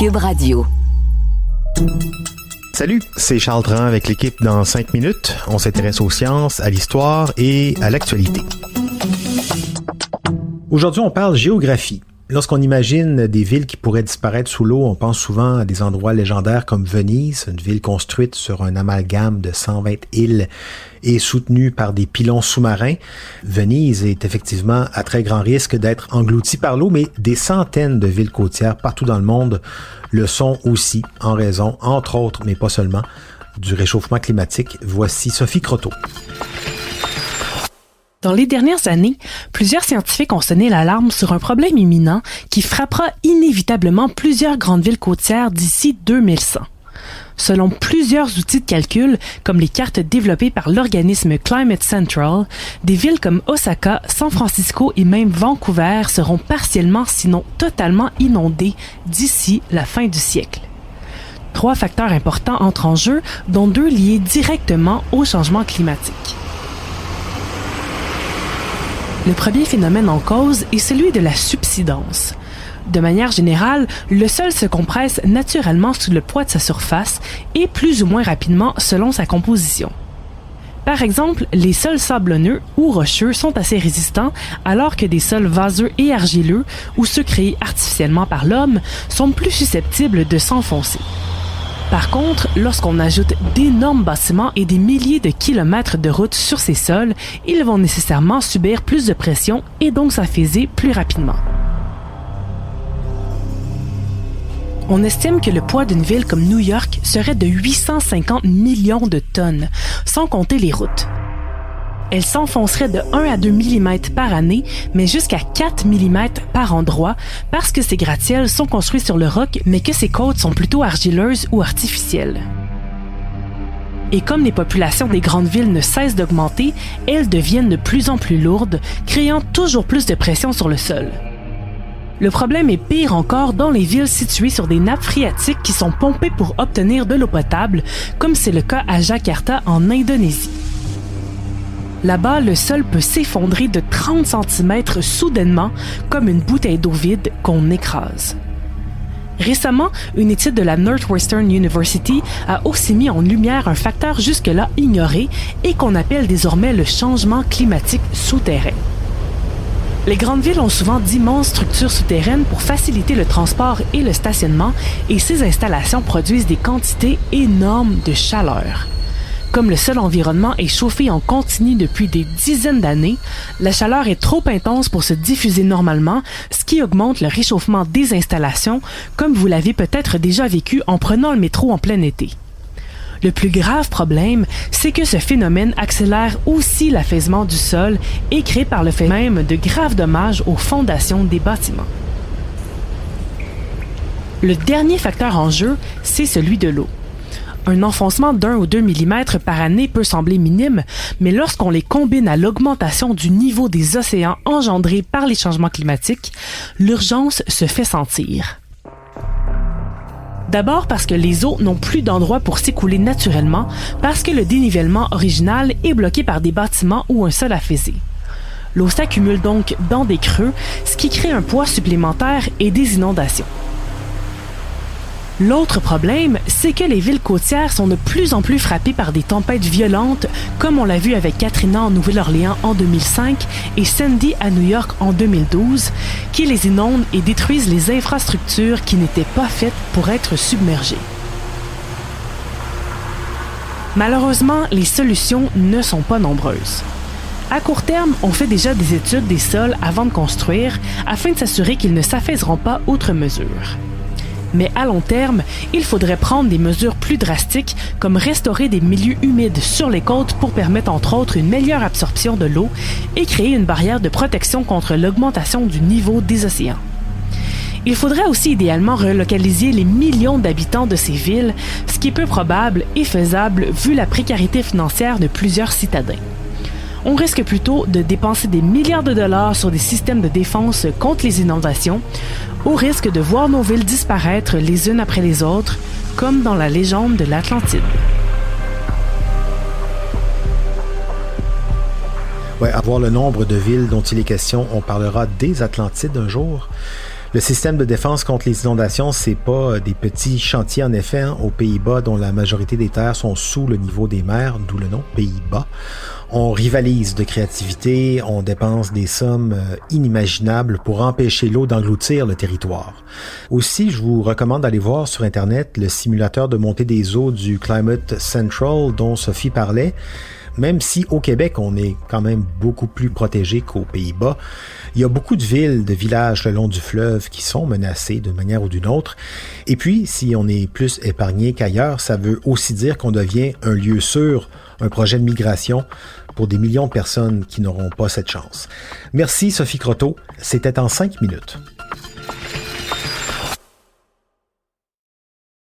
Cube Radio. Salut, c'est Charles Dran avec l'équipe dans 5 minutes. On s'intéresse aux sciences, à l'histoire et à l'actualité. Aujourd'hui, on parle géographie. Lorsqu'on imagine des villes qui pourraient disparaître sous l'eau, on pense souvent à des endroits légendaires comme Venise, une ville construite sur un amalgame de 120 îles et soutenue par des pylônes sous-marins. Venise est effectivement à très grand risque d'être engloutie par l'eau, mais des centaines de villes côtières partout dans le monde le sont aussi en raison, entre autres, mais pas seulement, du réchauffement climatique. Voici Sophie Croteau. Dans les dernières années, plusieurs scientifiques ont sonné l'alarme sur un problème imminent qui frappera inévitablement plusieurs grandes villes côtières d'ici 2100. Selon plusieurs outils de calcul, comme les cartes développées par l'organisme Climate Central, des villes comme Osaka, San Francisco et même Vancouver seront partiellement, sinon totalement inondées d'ici la fin du siècle. 3 facteurs importants entrent en jeu, dont 2 liés directement au changement climatique. Le premier phénomène en cause est celui de la subsidence. De manière générale, le sol se compresse naturellement sous le poids de sa surface et plus ou moins rapidement selon sa composition. Par exemple, les sols sablonneux ou rocheux sont assez résistants, alors que des sols vaseux et argileux, ou ceux créés artificiellement par l'homme, sont plus susceptibles de s'enfoncer. Par contre, lorsqu'on ajoute d'énormes bâtiments et des milliers de kilomètres de routes sur ces sols, ils vont nécessairement subir plus de pression et donc s'affaisser plus rapidement. On estime que le poids d'une ville comme New York serait de 850 millions de tonnes, sans compter les routes. Elle s'enfoncerait de 1 à 2 mm par année, mais jusqu'à 4 mm par endroit, parce que ces gratte-ciels sont construits sur le roc, mais que ces côtes sont plutôt argileuses ou artificielles. Et comme les populations des grandes villes ne cessent d'augmenter, elles deviennent de plus en plus lourdes, créant toujours plus de pression sur le sol. Le problème est pire encore dans les villes situées sur des nappes phréatiques qui sont pompées pour obtenir de l'eau potable, comme c'est le cas à Jakarta en Indonésie. Là-bas, le sol peut s'effondrer de 30 cm soudainement, comme une bouteille d'eau vide qu'on écrase. Récemment, une étude de la Northwestern University a aussi mis en lumière un facteur jusque-là ignoré et qu'on appelle désormais le changement climatique souterrain. Les grandes villes ont souvent d'immenses structures souterraines pour faciliter le transport et le stationnement, et ces installations produisent des quantités énormes de chaleur. Comme le sol environnement est chauffé en continu depuis des dizaines d'années, la chaleur est trop intense pour se diffuser normalement, ce qui augmente le réchauffement des installations, comme vous l'avez peut-être déjà vécu en prenant le métro en plein été. Le plus grave problème, c'est que ce phénomène accélère aussi l'affaissement du sol et crée par le fait même de graves dommages aux fondations des bâtiments. Le dernier facteur en jeu, c'est celui de l'eau. Un enfoncement d'1 ou 2 mm par année peut sembler minime, mais lorsqu'on les combine à l'augmentation du niveau des océans engendrée par les changements climatiques, l'urgence se fait sentir. D'abord parce que les eaux n'ont plus d'endroit pour s'écouler naturellement, parce que le dénivellement original est bloqué par des bâtiments ou un sol affaissé. L'eau s'accumule donc dans des creux, ce qui crée un poids supplémentaire et des inondations. L'autre problème, c'est que les villes côtières sont de plus en plus frappées par des tempêtes violentes, comme on l'a vu avec Katrina en Nouvelle-Orléans en 2005 et Sandy à New York en 2012, qui les inondent et détruisent les infrastructures qui n'étaient pas faites pour être submergées. Malheureusement, les solutions ne sont pas nombreuses. À court terme, on fait déjà des études des sols avant de construire, afin de s'assurer qu'ils ne s'affaisseront pas outre mesure. Mais à long terme, il faudrait prendre des mesures plus drastiques, comme restaurer des milieux humides sur les côtes pour permettre entre autres une meilleure absorption de l'eau et créer une barrière de protection contre l'augmentation du niveau des océans. Il faudrait aussi idéalement relocaliser les millions d'habitants de ces villes, ce qui est peu probable et faisable vu la précarité financière de plusieurs citadins. On risque plutôt de dépenser des milliards de dollars sur des systèmes de défense contre les inondations, au risque de voir nos villes disparaître les unes après les autres, comme dans la légende de l'Atlantide. Ouais, à voir le nombre de villes dont il est question, on parlera des Atlantides un jour. Le système de défense contre les inondations, c'est pas des petits chantiers en effet, aux Pays-Bas, dont la majorité des terres sont sous le niveau des mers, d'où le nom Pays-Bas. On rivalise de créativité, on dépense des sommes inimaginables pour empêcher l'eau d'engloutir le territoire. Aussi, je vous recommande d'aller voir sur Internet le simulateur de montée des eaux du Climate Central dont Sophie parlait. Même si au Québec, on est quand même beaucoup plus protégé qu'aux Pays-Bas, il y a beaucoup de villes, de villages le long du fleuve qui sont menacés d'une manière ou d'une autre. Et puis, si on est plus épargné qu'ailleurs, ça veut aussi dire qu'on devient un lieu sûr, un projet de migration pour des millions de personnes qui n'auront pas cette chance. Merci Sophie Croteau, c'était en 5 minutes.